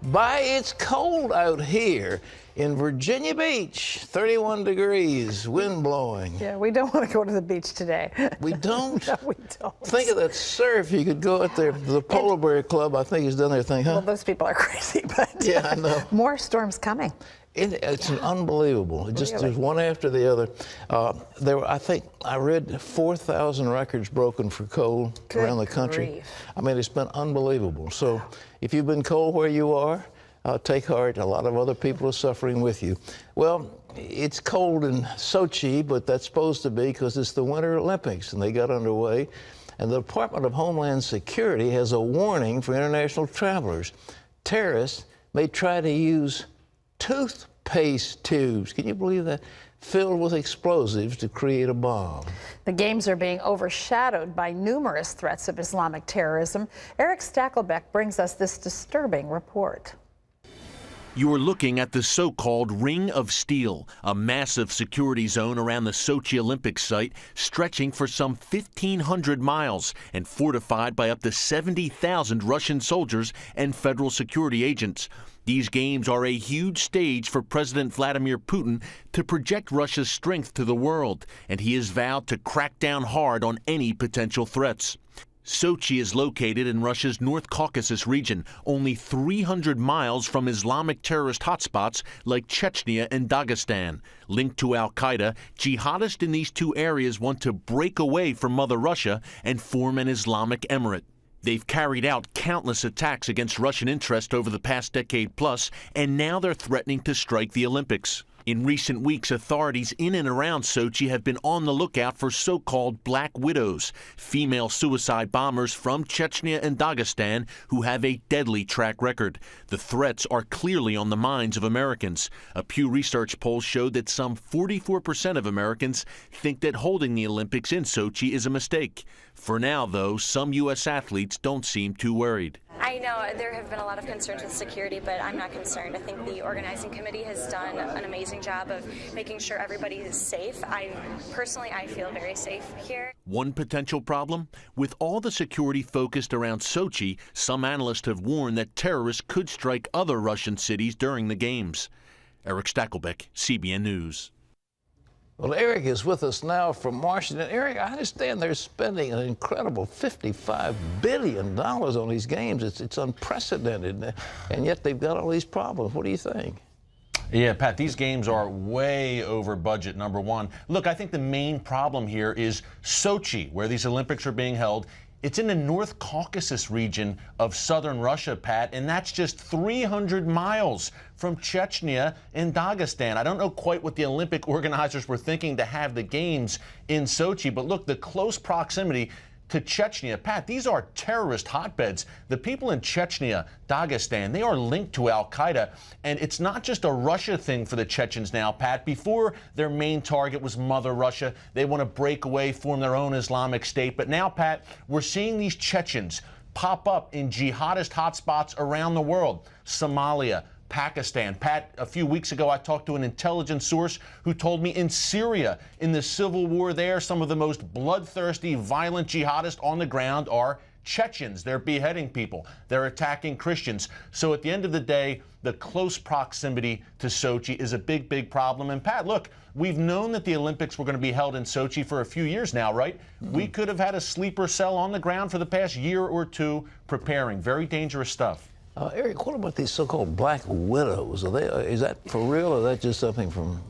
It's cold out here in Virginia Beach, 31 degrees, wind blowing. Yeah, we don't want to go to the beach today. We don't? No, we don't. Think of that surf. You could go out there. The Polar Bear Club, I think, has done their thing, huh? Well, those people are crazy, but yeah, I know. More storms coming. It's unbelievable. It just there's one after the other. I think I read 4,000 records broken for cold around the country. Grief. I mean, it's been unbelievable. So if you've been cold where you are, take heart. A lot of other people are suffering with you. Well, it's cold in Sochi, but that's supposed to be because it's the Winter Olympics, and they got underway. And the Department of Homeland Security has a warning for international travelers. Terrorists may try to use toothpaste tubes, can you believe that, filled with explosives to create a bomb. The games are being overshadowed by numerous threats of Islamic terrorism. Eric Stakelbeck brings us this disturbing report. You're looking at the so-called Ring of Steel, a massive security zone around the Sochi Olympic site stretching for some 1,500 miles and fortified by up to 70,000 Russian soldiers and federal security agents. These games are a huge stage for President Vladimir Putin to project Russia's strength to the world, and he has vowed to crack down hard on any potential threats. Sochi is located in Russia's North Caucasus region, only 300 miles from Islamic terrorist hotspots like Chechnya and Dagestan. Linked to al-Qaeda, jihadists in these two areas want to break away from Mother Russia and form an Islamic emirate. They've carried out countless attacks against Russian interests over the past decade plus, and now they're threatening to strike the Olympics. In recent weeks, authorities in and around Sochi have been on the lookout for so-called Black Widows, female suicide bombers from Chechnya and Dagestan who have a deadly track record. The threats are clearly on the minds of Americans. A Pew Research poll showed that some 44% of Americans think that holding the Olympics in Sochi is a mistake. For now, though, some U.S. athletes don't seem too worried. I know there have been a lot of concerns with security, but I'm not concerned. I think the organizing committee has done an amazing job of making sure everybody is safe. I feel very safe here. One potential problem? With all the security focused around Sochi, some analysts have warned that terrorists could strike other Russian cities during the Games. Eric Stakelbeck, CBN News. Well, Eric is with us now from Washington. Eric, I understand they're spending an incredible $55 billion on these games. It's unprecedented, and yet they've got all these problems. What do you think? Yeah, Pat, these games are way over budget, number one. Look, I think the main problem here is Sochi, where these Olympics are being held. It's in the North Caucasus region of southern Russia, Pat, and that's just 300 miles from Chechnya and Dagestan. I don't know quite what the Olympic organizers were thinking to have the games in Sochi, but look, the close proximity to Chechnya. Pat, these are terrorist hotbeds. The people in Chechnya, Dagestan, they are linked to al-Qaeda, and it's not just a Russia thing for the Chechens now, Pat. Before, their main target was Mother Russia. They want to break away, form their own Islamic State. But now, Pat, we're seeing these Chechens pop up in jihadist hotspots around the world. Somalia, Pakistan. Pat, a few weeks ago, I talked to an intelligence source who told me in Syria, in the civil war there, some of the most bloodthirsty, violent jihadists on the ground are Chechens. They're beheading people. They're attacking Christians. So at the end of the day, the close proximity to Sochi is a big, big problem. And Pat, look, we've known that the Olympics were going to be held in Sochi for a few years now, right? We could have had a sleeper cell on the ground for the past year or two preparing. Very dangerous stuff. Eric, what about these so-called Black Widows? Is that for real, or is that just something from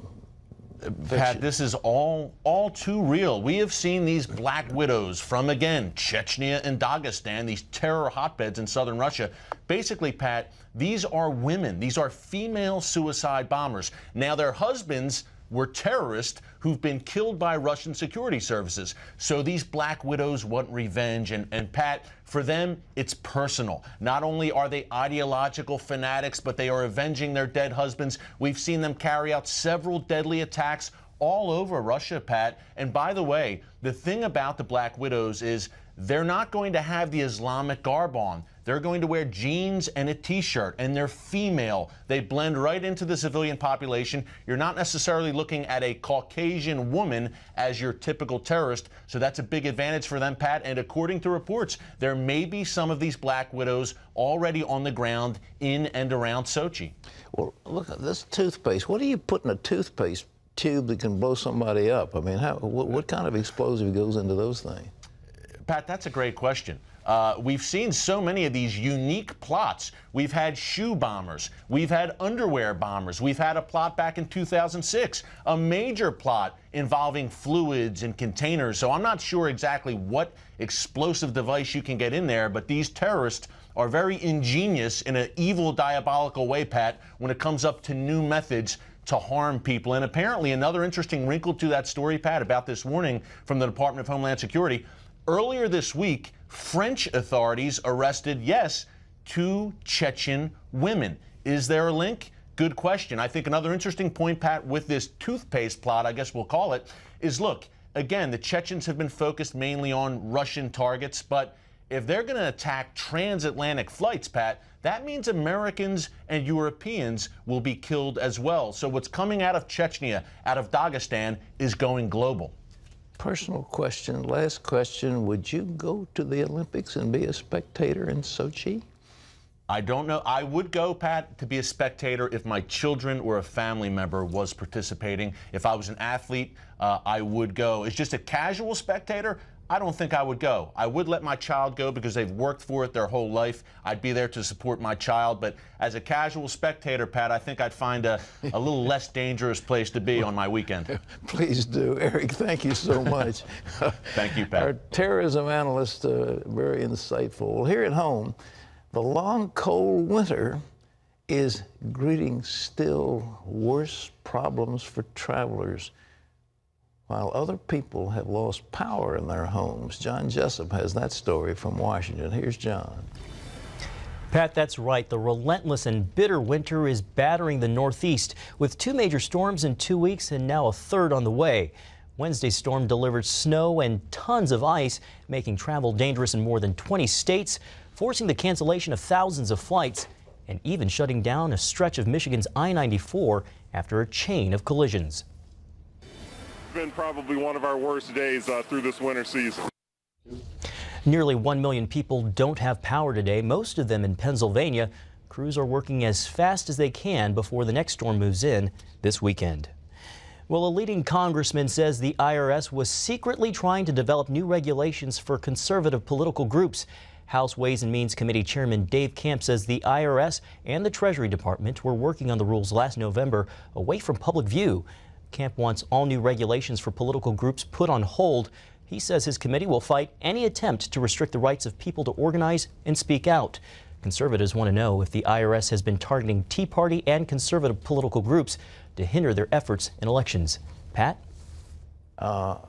fiction? Pat, this is all too real. We have seen these Black Widows from, again, Chechnya and Dagestan, these terror hotbeds in southern Russia. Basically, Pat, these are women. These are female suicide bombers. Now, their husbands were terrorists who've been killed by Russian security services. So these Black Widows want revenge. And Pat, for them, it's personal. Not only are they ideological fanatics, but they are avenging their dead husbands. We've seen them carry out several deadly attacks all over Russia, Pat. And by the way, the thing about the Black Widows is they're not going to have the Islamic garb on. They're going to wear jeans and a t-shirt, and they're female. They blend right into the civilian population. You're not necessarily looking at a Caucasian woman as your typical terrorist, so that's a big advantage for them, Pat. And according to reports, there may be some of these black widows already on the ground in and around Sochi. Well, look at this toothpaste. What do you put in a toothpaste tube that can blow somebody up? I mean, what kind of explosive goes into those things? Pat, that's a great question. We've seen so many of these unique plots. We've had shoe bombers. We've had underwear bombers. We've had a plot back in 2006, a major plot involving fluids and containers. So I'm not sure exactly what explosive device you can get in there, but these terrorists are very ingenious in an evil, diabolical way, Pat, when it comes up to new methods to harm people. And apparently another interesting wrinkle to that story, Pat, about this warning from the Department of Homeland Security. Earlier this week, French authorities arrested, yes, 2 Chechen women. Is there a link? Good question. I think another interesting point, Pat, with this toothpaste plot, I guess we'll call it, is look, again, the Chechens have been focused mainly on Russian targets, but if they're going to attack transatlantic flights, Pat, that means Americans and Europeans will be killed as well. So what's coming out of Chechnya, out of Dagestan, is going global. Personal question, last question. Would you go to the Olympics and be a spectator in Sochi? I don't know. I would go, Pat, to be a spectator if my children or a family member was participating. If I was an athlete, I would go. As just a casual spectator, I don't think I would go. I would let my child go because they've worked for it their whole life. I'd be there to support my child. But as a casual spectator, Pat, I think I'd find a little less dangerous place to be on my weekend. Please do. Eric, thank you so much. Thank you, Pat. Our terrorism analyst, very insightful. Well, here at home, the long, cold winter is greeting still worse problems for travelers. While other people have lost power in their homes. John Jessup has that story from Washington. Here's John. Pat, that's right. The relentless and bitter winter is battering the Northeast with 2 major storms in 2 weeks and now a 3rd on the way. Wednesday's storm delivered snow and tons of ice, making travel dangerous in more than 20 states, forcing the cancellation of thousands of flights and even shutting down a stretch of Michigan's I-94 after a chain of collisions. Been probably one of our worst days through this winter season. Nearly 1 million people don't have power today, most of them in Pennsylvania. Crews are working as fast as they can before the next storm moves in this weekend. Well, a leading congressman says the IRS was secretly trying to develop new regulations for conservative political groups. House Ways and Means Committee Chairman Dave Camp says the IRS and the Treasury Department were working on the rules last November away from public view. Camp wants all new regulations for political groups put on hold. He says his committee will fight any attempt to restrict the rights of people to organize and speak out. Conservatives want to know if the IRS has been targeting Tea Party and conservative political groups to hinder their efforts in elections. Pat? Our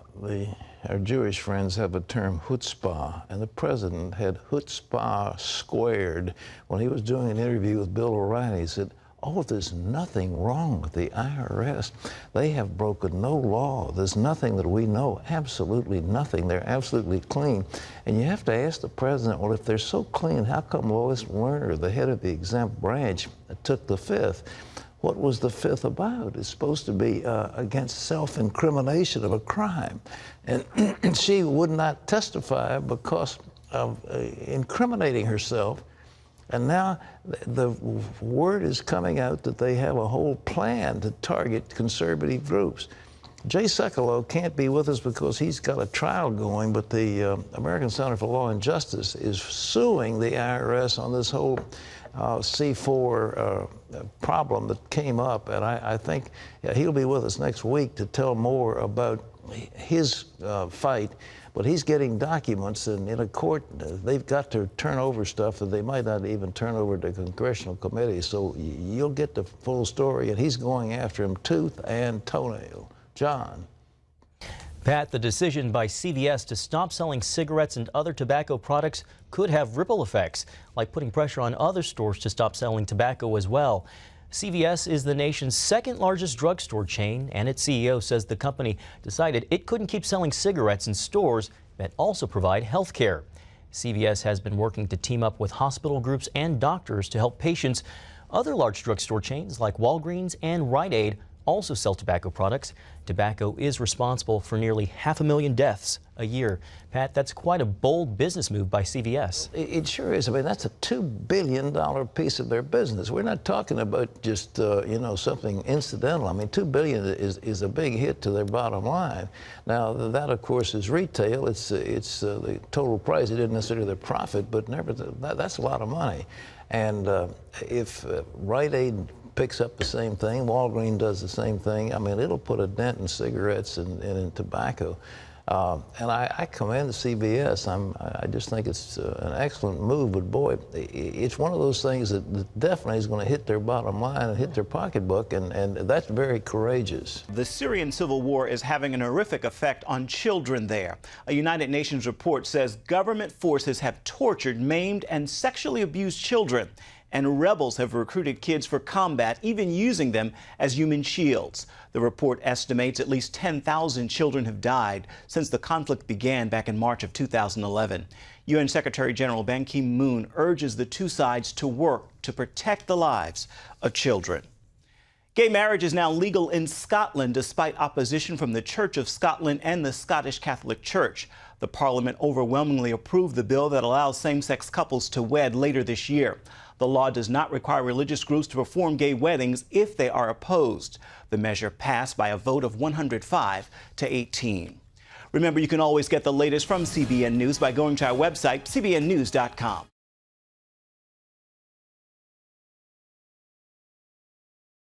Jewish friends have a term, chutzpah, and the president had chutzpah squared when he was doing an interview with Bill O'Reilly. He said, oh, there's nothing wrong with the IRS. They have broken no law. There's nothing that we know, absolutely nothing. They're absolutely clean. And you have to ask the president, well, if they're so clean, how come Lois Lerner, the head of the exempt branch, took the fifth? What was the fifth about? It's supposed to be against self-incrimination of a crime. And she would not testify because of incriminating herself. And now the word is coming out that they have a whole plan to target conservative groups. Jay Sekulow can't be with us because he's got a trial going, but the American Center for Law and Justice is suing the IRS on this whole C4 problem that came up. And I think he'll be with us next week to tell more about his fight. But he's getting documents, and in a court, they've got to turn over stuff that they might not even turn over to congressional committees. So you'll get the full story, and he's going after him tooth and toenail. John. Pat, the decision by CVS to stop selling cigarettes and other tobacco products could have ripple effects, like putting pressure on other stores to stop selling tobacco as well. CVS is the nation's 2nd largest drugstore chain, and its CEO says the company decided it couldn't keep selling cigarettes in stores that also provide health care. CVS has been working to team up with hospital groups and doctors to help patients. Other large drugstore chains like Walgreens and Rite Aid also sell tobacco products. Tobacco is responsible for nearly 500,000 deaths a year. Pat, that's quite a bold business move by CVS. It sure is. I mean, that's a $2 billion piece of their business. We're not talking about just, something incidental. I mean, $2 billion is a big hit to their bottom line. Now, that, of course, is retail. It's the total price. It isn't necessarily their profit, but that's a lot of money. And if Rite Aid picks up the same thing, Walgreens does the same thing, I mean, it'll put a dent in cigarettes and in tobacco. And I commend the CVS. I just think it's an excellent move, but boy, it's one of those things that definitely is going to hit their bottom line and hit their pocketbook, and that's very courageous. The Syrian civil war is having an horrific effect on children there. A United Nations report says government forces have tortured, maimed, and sexually abused children. And rebels have recruited kids for combat, even using them as human shields. The report estimates at least 10,000 children have died since the conflict began back in March of 2011. UN Secretary General Ban Ki-moon urges the two sides to work to protect the lives of children. Gay marriage is now legal in Scotland despite opposition from the Church of Scotland and the Scottish Catholic Church. The Parliament overwhelmingly approved the bill that allows same-sex couples to wed later this year. The law does not require religious groups to perform gay weddings if they are opposed. The measure passed by a vote of 105 to 18. Remember, you can always get the latest from CBN News by going to our website, cbnnews.com.